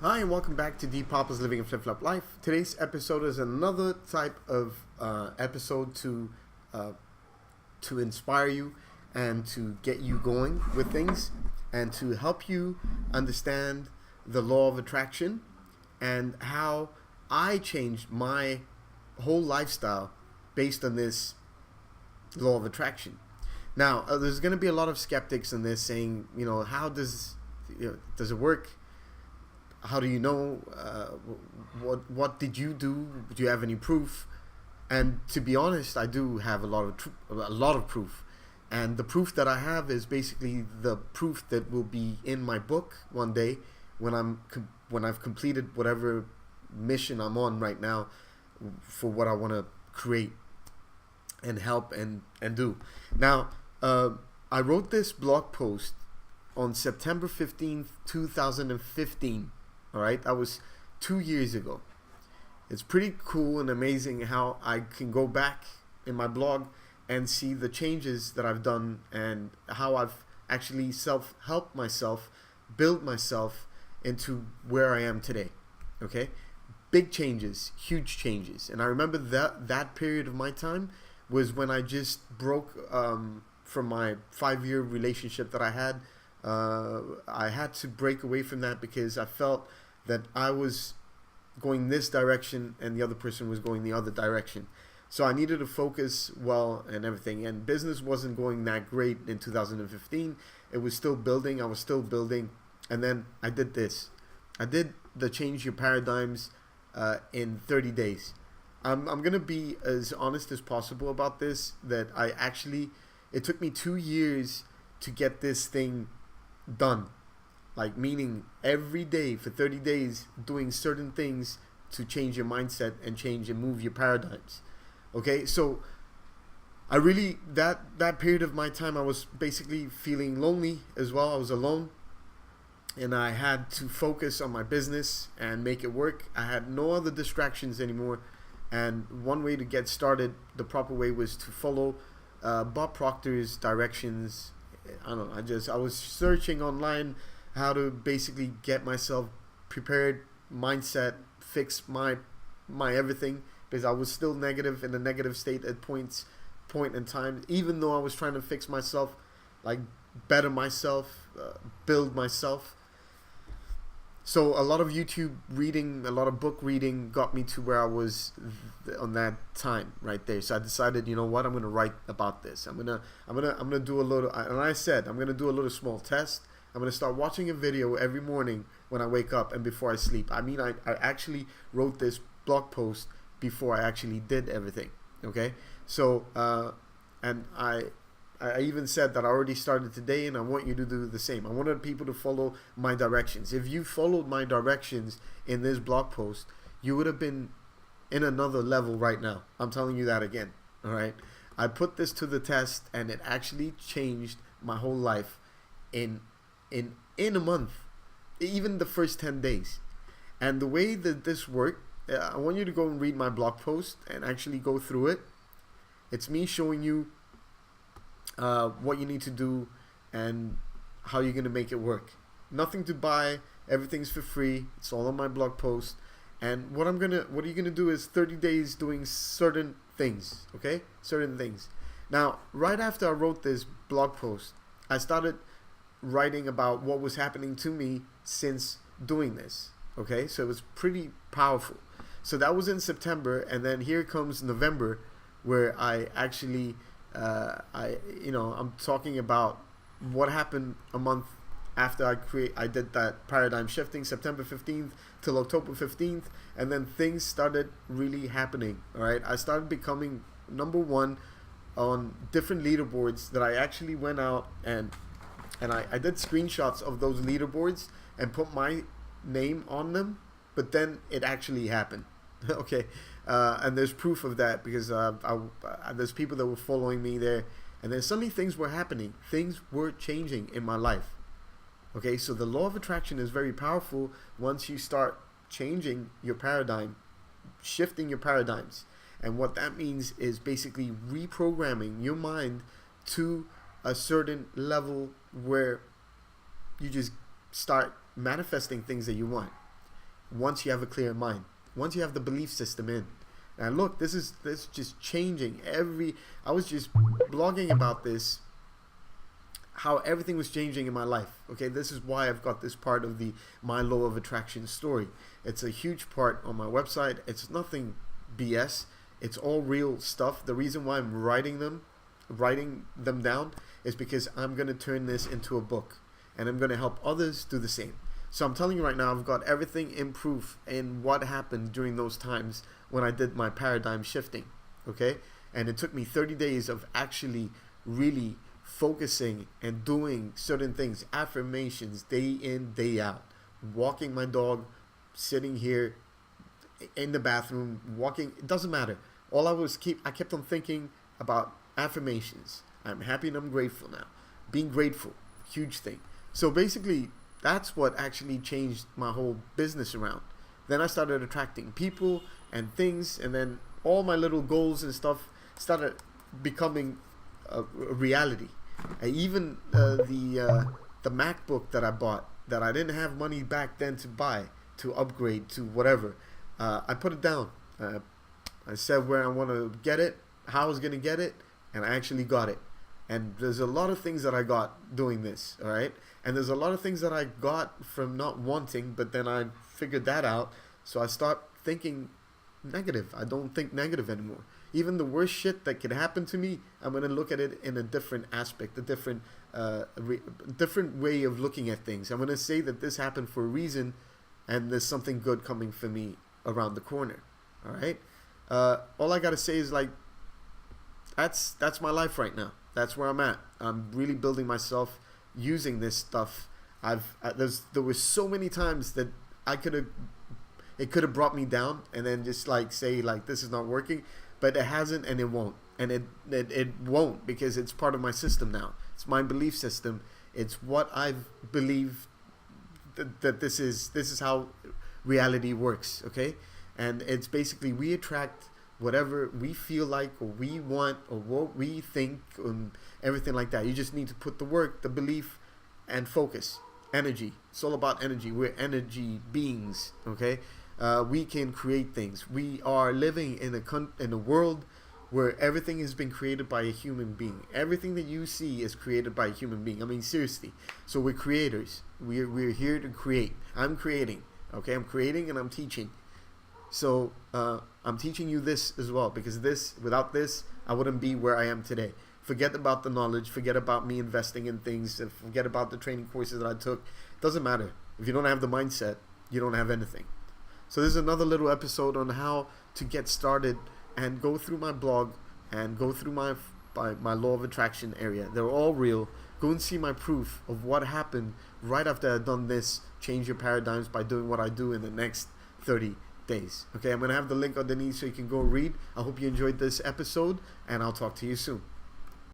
Hi and welcome back to Deep Papa's Living a Flip Flop Life. Today's episode is another type of episode to inspire you and to get you going with things and to help you understand the law of attraction and how I changed my whole lifestyle based on this law of attraction. Now, there's going to be a lot of skeptics in this saying, how does it work? How do you know? What did you do? Do you have any proof? And to be honest, I do have a lot of proof. And the proof that I have is basically the proof that will be in my book one day when I've completed whatever mission I'm on right now for what I want to create and help and do. Now, I wrote this blog post on September 15th, 2015. All right, that was 2 years ago. It's pretty cool and amazing how I can go back in my blog and see the changes that I've done and how I've actually self-helped myself, build myself into where I am today. Okay, big changes, huge changes. And I remember that period of my time was when I just broke from my 5-year relationship that I had. I had to break away from that because I felt that I was going this direction and the other person was going the other direction. So I needed to focus well and everything. And business wasn't going that great in 2015. It was still building. I was still building. And then I did this. I did the Change Your Paradigms in 30 days. I'm going to be as honest as possible about this, that it took me 2 years to get this thing done. Like, meaning every day for 30 days doing certain things to change your mindset and change and move your paradigms. Okay, so I really, that period of my time, I was basically feeling lonely as well. I was alone and I had to focus on my business and make it work. I had no other distractions anymore. And one way to get started, the proper way, was to follow Bob Proctor's directions. I don't know, I was searching online how to basically get myself prepared, mindset, fix my everything, because I was still negative, in a negative state at point in time, even though I was trying to fix myself, like better myself, build myself. So a lot of YouTube reading, a lot of book reading got me to where I was on that time right there. So I decided, you know what, I'm going to write about this. I'm going to do a little, and I said, I'm going to do a little small test. I'm going to start watching a video every morning when I wake up and before I sleep. I mean, I actually wrote this blog post before I actually did everything. Okay. So, and I even said that I already started today and I want you to do the same. I wanted people to follow my directions. If you followed my directions in this blog post, you would have been in another level right now. I'm telling you that again. All right. I put this to the test and it actually changed my whole life in a month, even the first 10 days. And the way that this worked, I want you to go and read my blog post and actually go through it. It's me showing you what you need to do and how you're going to make it work. Nothing to buy, everything's for free. It's all on my blog post. And what you're gonna do is 30 days doing certain things, okay? Certain things. Now, right after I wrote this blog post, I started writing about what was happening to me since doing this. Okay, so it was pretty powerful. So that was in September, and then here comes November, where I actually, I'm talking about what happened a month after I did that paradigm shifting, September 15th till October 15th, and then things started really happening. All right, I started becoming #1 on different leaderboards that I actually went out and I did screenshots of those leaderboards and put my name on them, but then it actually happened. Okay, and there's proof of that because there's people that were following me there, and then suddenly things were happening. Things were changing in my life. Okay, so the law of attraction is very powerful once you start changing your paradigm, shifting your paradigms. And what that means is basically reprogramming your mind to a certain level where you just start manifesting things that you want. once you have a clear mind, once you have the belief system in. And look, this is just changing I was just blogging about this, how everything was changing in my life. Okay, this is why I've got this part of the My Law of Attraction story. It's a huge part on my website. It's nothing BS. It's all real stuff. The reason why I'm writing them down is because I'm going to turn this into a book, and I'm going to help others do the same. So I'm telling you right now, I've got everything in proof in what happened during those times when I did my paradigm shifting. Okay, and it took me 30 days of actually really focusing and doing certain things, affirmations, day in, day out, walking my dog, sitting here in the bathroom, walking, it doesn't matter. All I kept on thinking about affirmations. I'm happy and I'm grateful now. Being grateful, huge thing. So basically, that's what actually changed my whole business around. Then I started attracting people and things, and then all my little goals and stuff started becoming a reality. Even the MacBook that I bought, that I didn't have money back then to buy, to upgrade to whatever, I put it down. I said where I want to get it, how I was going to get it, and I actually got it. And there's a lot of things that I got doing this, all right? And there's a lot of things that I got from not wanting, but then I figured that out. So I start thinking negative. I don't think negative anymore. Even the worst shit that could happen to me, I'm going to look at it in a different aspect, a different way of looking at things. I'm going to say that this happened for a reason, and there's something good coming for me around the corner, all right? All I got to say is, like, that's my life right now. That's where I'm at. I'm really building myself using this stuff. There was so many times that it could have brought me down, and then just like say like this is not working, but it hasn't, and it won't, and it won't, because it's part of my system now. It's my belief system. It's what I believe that this is how reality works. Okay, and it's basically we attract whatever we feel like, or we want, or what we think, and everything like that. You just need to put the work, the belief, and focus. Energy. It's all about energy. We're energy beings. Okay, we can create things. We are living in a world where everything has been created by a human being. Everything that you see is created by a human being. I mean, seriously. So we're creators. We're here to create. I'm creating. Okay, I'm creating and I'm teaching. So I'm teaching you this as well, because without this, I wouldn't be where I am today. Forget about the knowledge, forget about me investing in things, forget about the training courses that I took. It doesn't matter. If you don't have the mindset, you don't have anything. So this is another little episode on how to get started and go through my blog and go through my law of attraction area. They're all real. Go and see my proof of what happened right after I've done this. Change your paradigms by doing what I do in the next 30 days. Okay, I'm going to have the link underneath so you can go read. I hope you enjoyed this episode, and I'll talk to you soon.